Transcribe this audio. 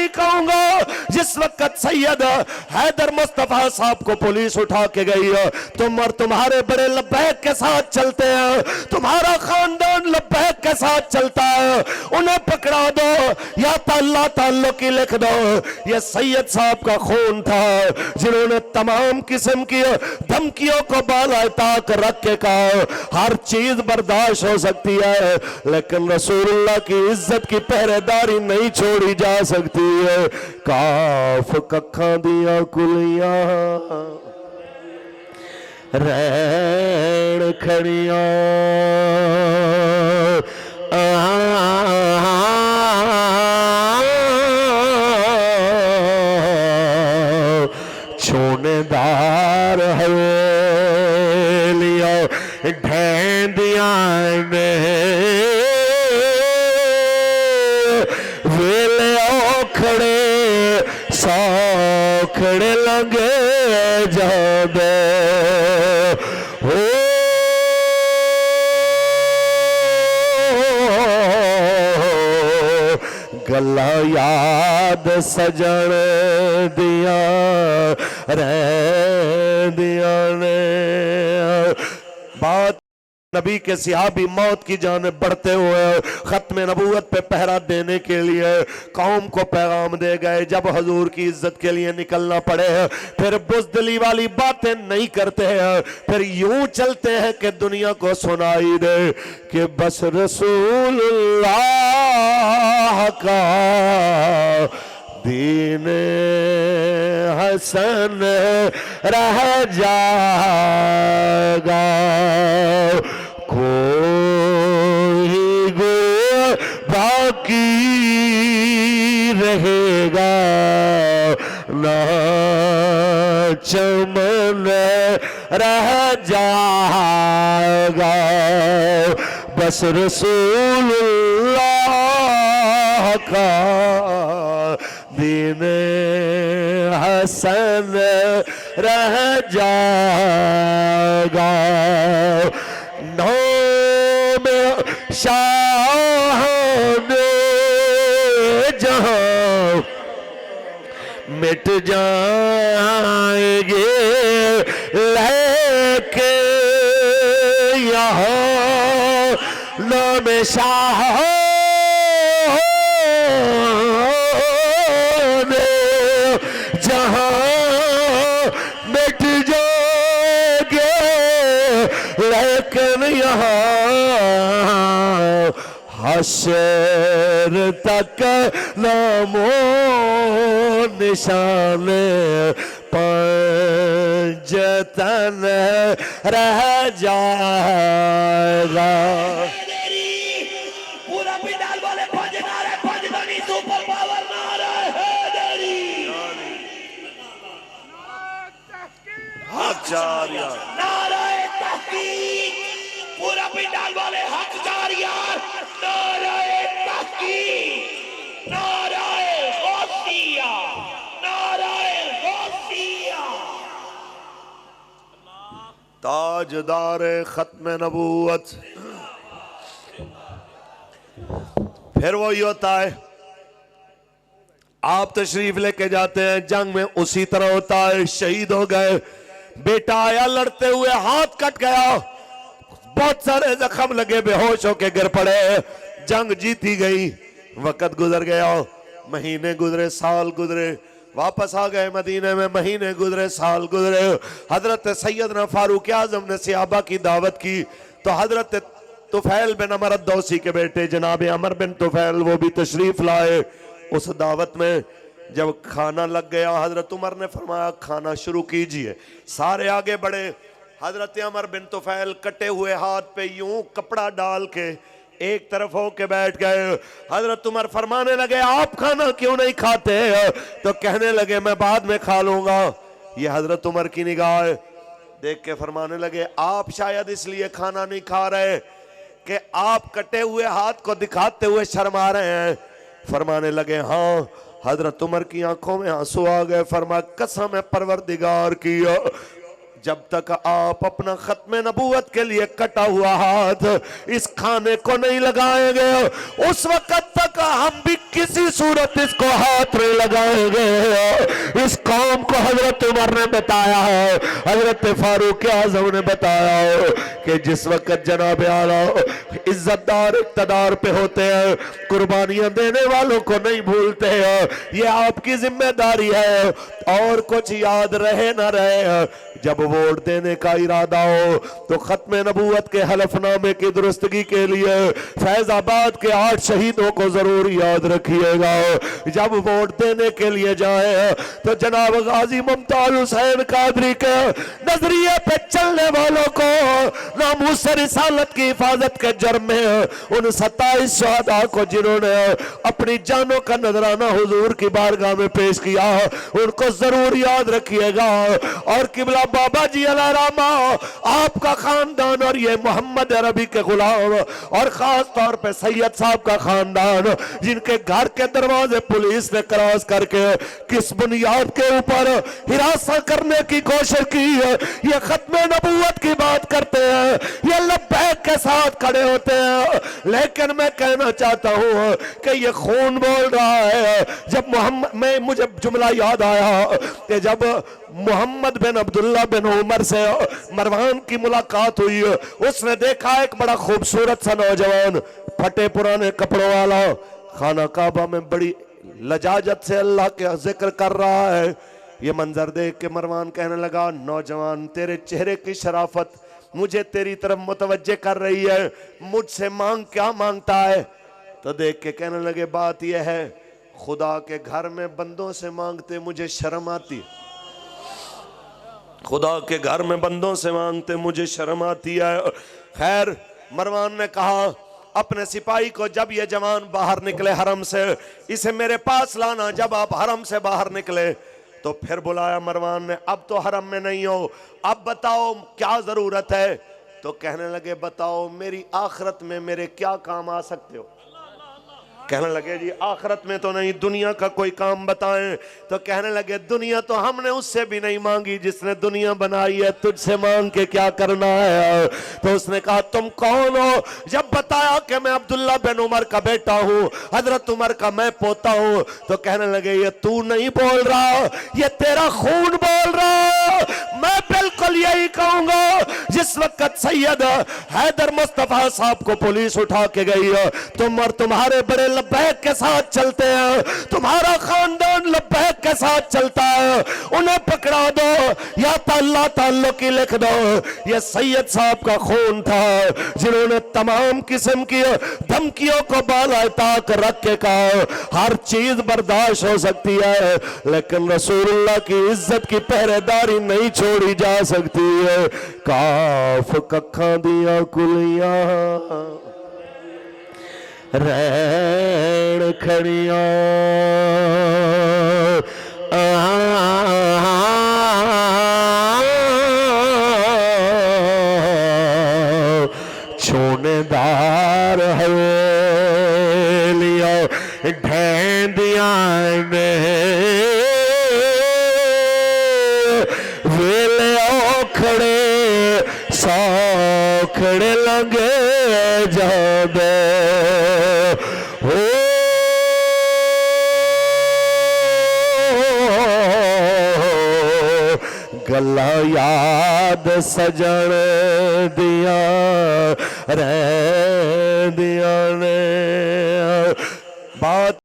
نہیں کہوں گا جس وقت سید حیدر مصطفیٰ صاحب کو پولیس اٹھا کے گئی ہے، تم اور تمہارے بڑے لبیک کے ساتھ چلتے ہیں، تمہارا خاندان لبیک کے ساتھ چلتا ہے، انہیں پکڑا دو یا اللہ تعلق کی لکھ دو۔ یہ سید صاحب کا خون تھا جنہوں نے تمام قسم کی دھمکیوں کو بالائے طاق رکھ کے کہا ہر چیز برداشت ہو سکتی ہے لیکن رسول اللہ کی عزت کی پہرے داری نہیں چھوڑی جا سکتی ہے۔ کاف ککھاں دیاں کلیاں رین کھڑیاں چھونے دار حویلیاں ڈھیندیاں نے ویلے اوکھڑے سوکھڑے لنگے جاندے گلا یاد سجن دیا رہندیا نے۔ بات نبی کے صحابی موت کی جانب بڑھتے ہوئے ختم نبوت پہ پہرا دینے کے لیے قوم کو پیغام دے گئے، جب حضور کی عزت کے لیے نکلنا پڑے پھر بزدلی والی باتیں نہیں کرتے ہیں، پھر یوں چلتے ہیں کہ دنیا کو سنائی دے کہ بس رسول اللہ کا دین حسن رہ جائے گا، کوئی گو باقی رہے گا نہ چمن رہ جائے گا، بس رسول اللہ کا دین حسن رہ جائے گا۔ نام شاہ نے جہاں مٹ جائیں گے لیکن یہاں نام شاہ جہاں مٹ جائیں گے لیکن یہاں حشر تک نام و نشان پنجتن رہ جائے گا۔ پورا پنڈال والے پنج نعرے پنج دنی سپر پاور نعرہ حیدری، حق جاریہ نعرہ تحقیق، پورا پنڈال والے حق جاریہ، نعرہ تحقیق، نعرہ غوثیہ، نعرہ غوثیہ۔ تاجدار ختم نبوت۔ پھر وہی ہوتا ہے آپ تشریف لے کے جاتے ہیں جنگ میں، اسی طرح ہوتا ہے، شہید ہو گئے، بیٹا آیا لڑتے ہوئے ہاتھ کٹ گیا، بہت سارے زخم لگے، بے ہوش ہو کے گر پڑے، جنگ جیتی گئی، وقت گزر گیا، مہینے گزرے، سال گزرے، واپس آ گئے مدینے میں، مہینے گزرے، سال گزرے، حضرت سیدنا فاروق اعظم نے صحابہ کی دعوت کی تو حضرت طفیل بن عمر الدوسی کے بیٹے جناب عمر بن طفیل وہ بھی تشریف لائے اس دعوت میں۔ جب کھانا لگ گیا حضرت عمر نے فرمایا کھانا شروع کیجئے، سارے آگے بڑھے، حضرت عمر بن طفیل کٹے ہوئے ہاتھ پہ یوں کپڑا ڈال کے ایک طرف ہو کے بیٹھ گئے، حضرت عمر فرمانے لگے آپ کھانا کیوں نہیں کھاتے، تو کہنے لگے میں بعد میں کھا لوں گا۔ یہ حضرت عمر کی نگاہ دیکھ کے فرمانے لگے آپ شاید اس لیے کھانا نہیں کھا رہے کہ آپ کٹے ہوئے ہاتھ کو دکھاتے ہوئے شرما رہے ہیں۔ فرمانے لگے ہاں۔ حضرت عمر کی آنکھوں میں آنسو آ گئے، فرمایا قسم پروردگار کی جب تک آپ اپنا ختم نبوت کے لیے کٹا ہوا ہاتھ اس کھانے کو نہیں لگائیں گے اس وقت تک کہا ہم بھی کسی صورت اس کو ہاتھ نہیں لگائیں گے. اس قوم کو حضرت عمر نے بتایا ہے, حضرت فاروق اعظم نے بتایا ہے کہ جس وقت جناب اعلیٰ عزت دار اقتدار پہ ہوتے ہیں, قربانیاں دینے والوں کو نہیں بھولتے ہیں. یہ آپ کی ذمہ داری ہے, اور کچھ یاد رہے نہ رہے, جب ووٹ دینے کا ارادہ ہو تو ختم نبوت کے حلف نامے کی درستگی کے لیے فیض آباد کے 8 شہیدوں کو ضرور یاد رکھیے گا. جب ووٹ دینے کے لیے جائیں تو جناب غازی ممتاز حسین قادری کے نظریے پہ چلنے والوں کو ناموس رسالت کی حفاظت کے جرم میں ان 27 شہداء کو جنہوں نے اپنی جانوں کا نذرانہ حضور کی بارگاہ میں پیش کیا, ان کو ضرور یاد رکھیے گا. اور قبلہ بابا جی علیہ رحمہ, آپ کا خاندان اور یہ محمد عربی کے غلام اور خاص طور پہ سید صاحب کا خاندان جن کے گھر کے دروازے پولیس نے کراس کر کے کس بنیاد کے اوپر ہراساں کرنے کی کوشش کی ہے, یہ ختم نبوت کی بات کرتے ہیں, یہ لبیک کے ساتھ کھڑے ہوتے ہیں. لیکن میں کہنا چاہتا ہوں کہ یہ خون بول رہا ہے. جب مجھے جملہ یاد آیا کہ جب محمد بن عبداللہ بن عمر سے مروان کی ملاقات ہوئی, اس نے دیکھا ایک بڑا خوبصورت سا نوجوان پھٹے پرانے کپڑوں والا خانہ کعبہ میں بڑی لجاجت سے اللہ کے ذکر کر رہا ہے. یہ منظر دیکھ کے مروان کہنے لگا, نوجوان تیرے چہرے کی شرافت مجھے تیری طرف متوجہ کر رہی ہے, مجھ سے مانگ کیا مانگتا ہے؟ تو دیکھ کے کہنے لگے, بات یہ ہے خدا کے گھر میں بندوں سے مانگتے مجھے شرم آتی, خدا کے گھر میں بندوں سے مانگتے مجھے شرم آتی ہے. خیر, مروان نے کہا اپنے سپاہی کو جب یہ جوان باہر نکلے حرم سے, اسے میرے پاس لانا. جب آپ حرم سے باہر نکلے تو پھر بلایا مروان نے, اب تو حرم میں نہیں ہو, اب بتاؤ کیا ضرورت ہے؟ تو کہنے لگے, بتاؤ میری آخرت میں میرے کیا کام آ سکتے ہو؟ کہنے لگے, جی آخرت میں تو نہیں, دنیا کا کوئی کام بتائیں. تو کہنے لگے, دنیا تو ہم نے اس سے بھی نہیں مانگی جس نے دنیا بنائی ہے, تجھ سے مانگ کے کیا کرنا ہے؟ تو اس نے کہا, تم کون ہو؟ جب بتایا کہ میں عبداللہ بن عمر کا بیٹا ہوں, حضرت عمر کا میں پوتا ہوں, تو کہنے لگے, یہ تو نہیں بول رہا, یہ تیرا خون بول رہا. میں بالکل یہی کہوں گا. جس وقت سید حیدر مصطفیٰ صاحب کو پولیس اٹھا کے گئی, تم اور تمہارے بڑے لبیک کے ساتھ چلتے ہیں, تمہارا خاندان لبیک کے ساتھ چلتا ہے, انہیں پکڑا دو یا تو اللہ تعلق کی لکھ دو. یہ سید صاحب کا خون تھا جنہوں نے تمام قسم کی دھمکیوں کو بالائے طاق رکھ کے کہا, ہر چیز برداشت ہو سکتی ہے لیکن رسول اللہ کی عزت کی پہرے داری نہیں چھوڑی جا سکتی ہے. کاف ککھاں دیاں کلیاں رین کھڑیاں, چھونے دار حویلیاں ڈھیندیاں نے ویلے اوکھڑے سوکھڑے لنگے جاندے. گلا یاد سجن دیا رہندیاں نے. بات